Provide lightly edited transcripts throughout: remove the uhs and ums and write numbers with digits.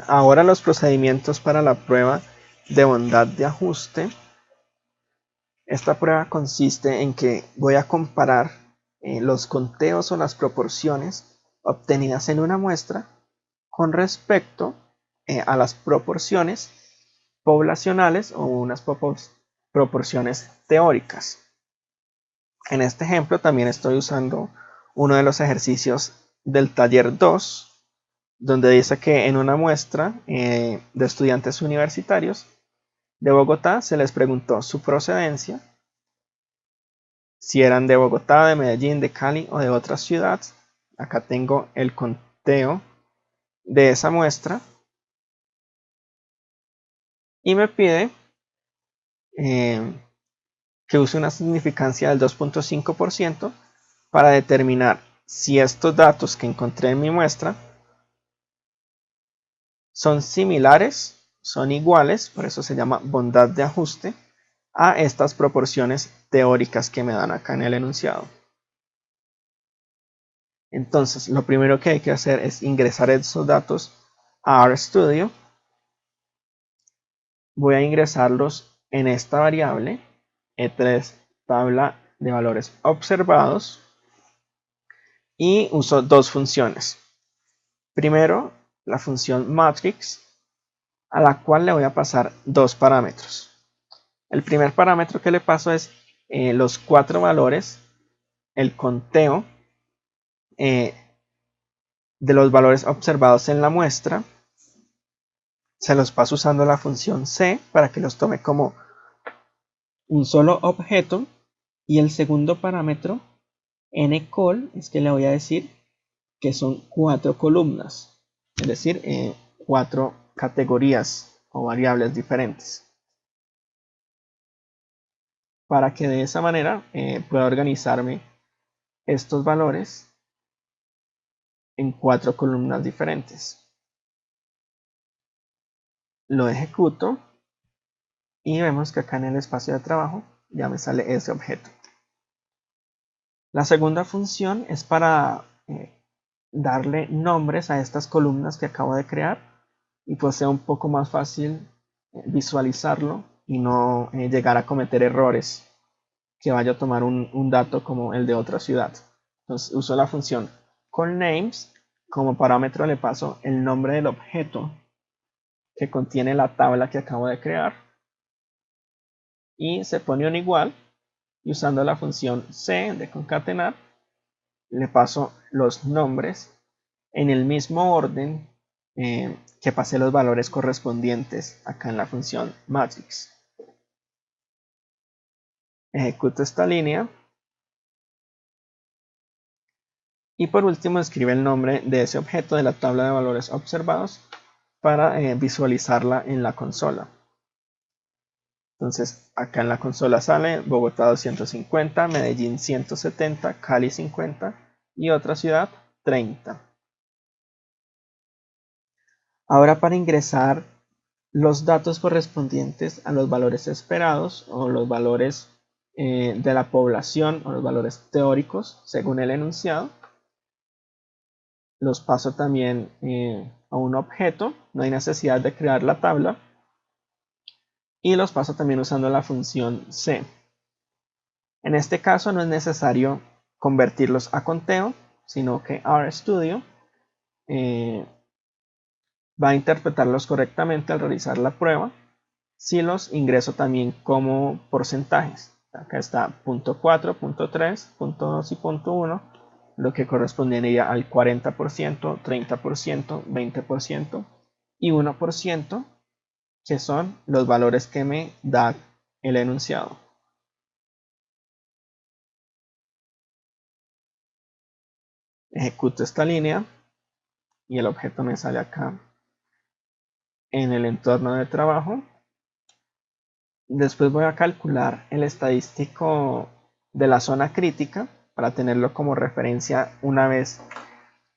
Ahora los procedimientos para la prueba de bondad de ajuste. Esta prueba consiste en que voy a comparar los conteos o las proporciones obtenidas en una muestra con respecto a las proporciones poblacionales o unas proporciones teóricas. En este ejemplo también estoy usando uno de los ejercicios del taller 2, donde dice que en una muestra de estudiantes universitarios de Bogotá se les preguntó su procedencia, si eran de Bogotá, de Medellín, de Cali o de otra ciudad. Acá tengo el conteo de esa muestra y me pide que use una significancia del 2.5% para determinar si estos datos que encontré en mi muestra son similares, son iguales, por eso se llama bondad de ajuste, a estas proporciones teóricas que me dan acá en el enunciado. Entonces, lo primero que hay que hacer es ingresar esos datos a RStudio. Voy a ingresarlos en esta variable, E3 tabla de valores observados, y uso dos funciones. Primero, la función matrix, a la cual le voy a pasar dos parámetros. El primer parámetro que le paso es los 4 valores, el conteo de los valores observados en la muestra. Se los paso usando la función C para que los tome como un solo objeto. Y el segundo parámetro, ncol, es que le voy a decir que son 4 columnas, es decir, 4 categorías o variables diferentes, para que de esa manera pueda organizarme estos valores en 4 columnas diferentes. Lo ejecuto y vemos que acá en el espacio de trabajo ya me sale ese objeto. La segunda función es para darle nombres a estas columnas que acabo de crear y pues sea un poco más fácil visualizarlo y no llegar a cometer errores que vaya a tomar un dato como el de otra ciudad. Entonces uso la función callNames, como parámetro le paso el nombre del objeto que contiene la tabla que acabo de crear y se pone un igual, y usando la función C de concatenar le paso los nombres en el mismo orden que pasé los valores correspondientes acá en la función matrix. Ejecuto esta línea y por último escribe el nombre de ese objeto de la tabla de valores observados para visualizarla en la consola. Entonces acá en la consola sale Bogotá 250, Medellín 170, Cali 50 y otra ciudad 30. Ahora para ingresar los datos correspondientes a los valores esperados o los valores de la población o los valores teóricos según el enunciado, los paso también a un objeto, no hay necesidad de crear la tabla, y los paso también usando la función C. En este caso no es necesario convertirlos a conteo, sino que RStudio va a interpretarlos correctamente al realizar la prueba si los ingreso también como porcentajes. Acá está punto 4, punto 3, punto 2 y punto 1, lo que correspondería al 40%, 30%, 20% y 1%, que son los valores que me da el enunciado. Ejecuto esta línea y el objeto me sale acá en el entorno de trabajo. Después voy a calcular el estadístico de la zona crítica para tenerlo como referencia una vez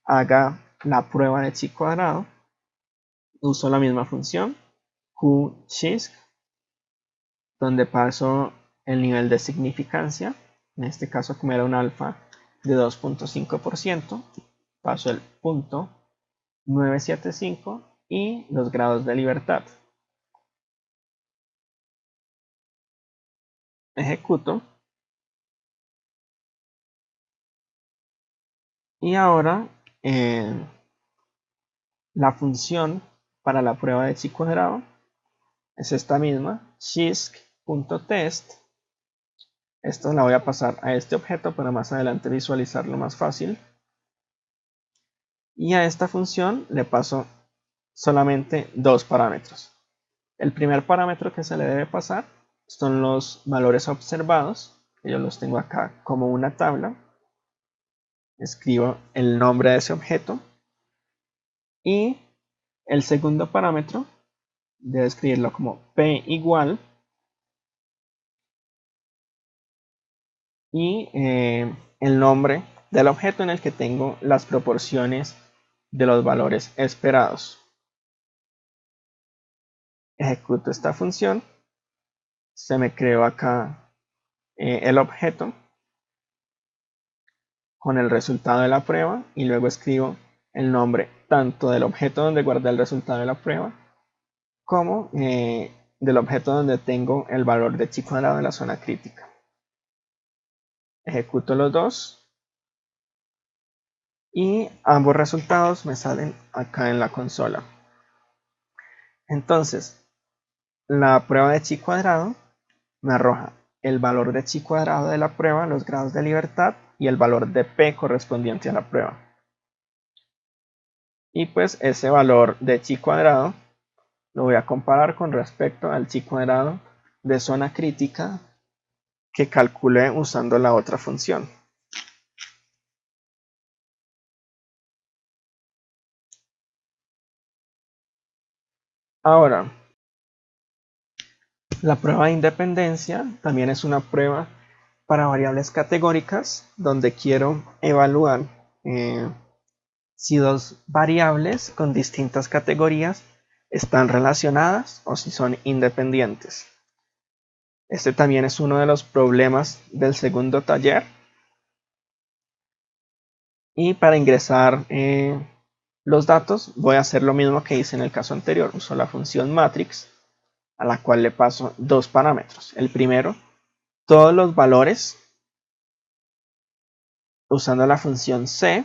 haga la prueba de chi cuadrado. Uso la misma función qshisk, donde paso el nivel de significancia. En este caso, como era un alfa de 2.5%, paso el punto 975 y los grados de libertad. Ejecuto. Y ahora la función para la prueba de chi cuadrado es esta misma, xisk.test. Esto la voy a pasar a este objeto para más adelante visualizarlo más fácil. Y a esta función le paso solamente dos parámetros. El primer parámetro que se le debe pasar son los valores observados. Yo los tengo acá como una tabla. Escribo el nombre de ese objeto. Y el segundo parámetro debe escribirlo como p igual. Y el nombre del objeto en el que tengo las proporciones de los valores esperados. Ejecuto esta función. Se me creó acá el objeto con el resultado de la prueba y luego escribo el nombre tanto del objeto donde guardé el resultado de la prueba como del objeto donde tengo el valor de chi cuadrado en la zona crítica. Ejecuto los dos y ambos resultados me salen acá en la consola. Entonces, la prueba de chi cuadrado me arroja el valor de chi cuadrado de la prueba, los grados de libertad y el valor de p correspondiente a la prueba. Y pues ese valor de chi cuadrado lo voy a comparar con respecto al chi cuadrado de zona crítica que calculé usando la otra función. Ahora, la prueba de independencia también es una prueba para variables categóricas donde quiero evaluar si dos variables con distintas categorías están relacionadas o si son independientes. Este también es uno de los problemas del segundo taller. Y para ingresar los datos voy a hacer lo mismo que hice en el caso anterior. Uso la función matrix a la cual le paso dos parámetros. El primero, todos los valores usando la función C.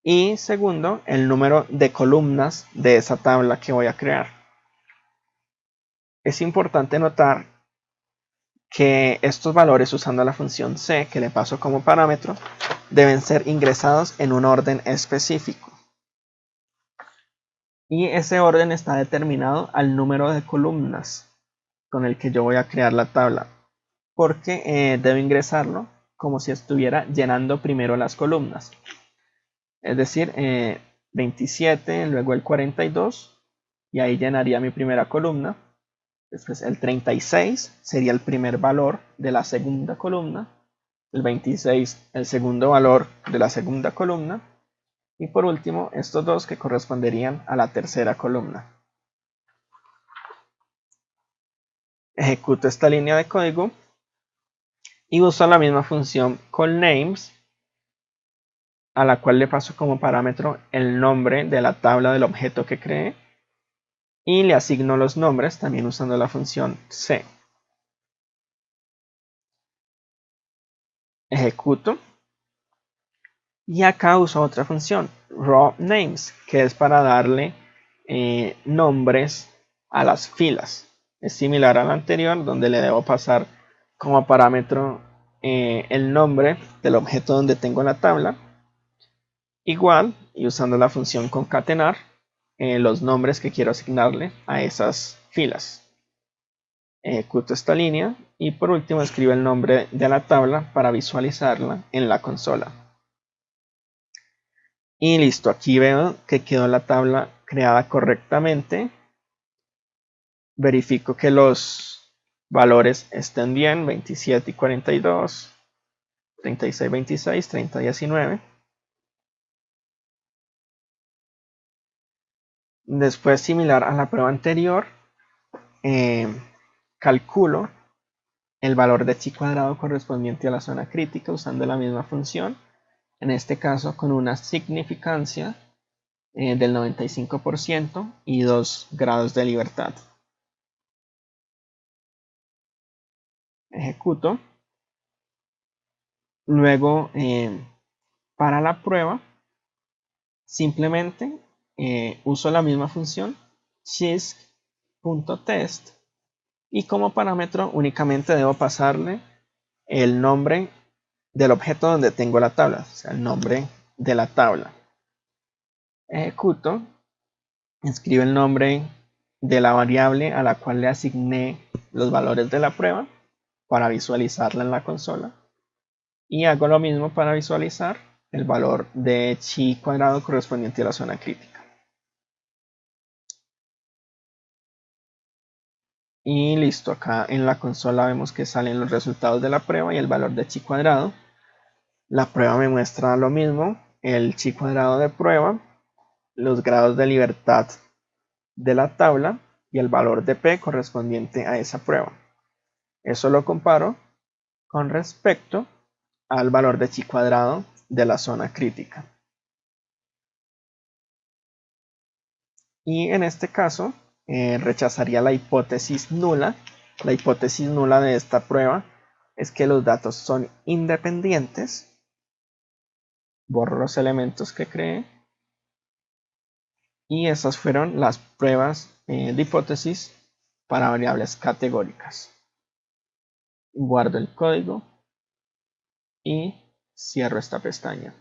Y segundo, el número de columnas de esa tabla que voy a crear. Es importante notar que estos valores usando la función C que le paso como parámetro deben ser ingresados en un orden específico. Y ese orden está determinado al número de columnas con el que yo voy a crear la tabla. Porque debo ingresarlo como si estuviera llenando primero las columnas. Es decir, 27, luego el 42, y ahí llenaría mi primera columna. Después el 36 sería el primer valor de la segunda columna. El 26 el segundo valor de la segunda columna. Y por último, estos dos que corresponderían a la tercera columna. Ejecuto esta línea de código y uso la misma función callNames, a la cual le paso como parámetro el nombre de la tabla del objeto que creé y le asigno los nombres también usando la función C. Ejecuto y acá uso otra función, rawNames, que es para darle nombres a las filas. Es similar a la anterior, donde le debo pasar como parámetro el nombre del objeto donde tengo la tabla. Igual, y usando la función concatenar, los nombres que quiero asignarle a esas filas. Ejecuto esta línea y por último escribo el nombre de la tabla para visualizarla en la consola. Y listo, aquí veo que quedó la tabla creada correctamente. Verifico que los valores estén bien, 27 y 42, 36, 26, 30, 19. Después, similar a la prueba anterior, calculo el valor de chi cuadrado correspondiente a la zona crítica usando la misma función, en este caso con una significancia del 95% y 2 grados de libertad. Ejecuto. Luego, para la prueba, simplemente uso la misma función xisk.test y como parámetro únicamente debo pasarle el nombre del objeto donde tengo la tabla, o sea, el nombre de la tabla. Ejecuto, escribo el nombre de la variable a la cual le asigné los valores de la prueba para visualizarla en la consola y hago lo mismo para visualizar el valor de chi cuadrado correspondiente a la zona crítica. Y listo, acá en la consola vemos que salen los resultados de la prueba y el valor de chi cuadrado. La prueba me muestra lo mismo, el chi cuadrado de prueba, los grados de libertad de la tabla y el valor de P correspondiente a esa prueba. Eso lo comparo con respecto al valor de chi cuadrado de la zona crítica. Y en este caso rechazaría la hipótesis nula. La hipótesis nula de esta prueba es que los datos son independientes. Borro los elementos que creé. Y esas fueron las pruebas de hipótesis para variables categóricas. Guardo el código y cierro esta pestaña.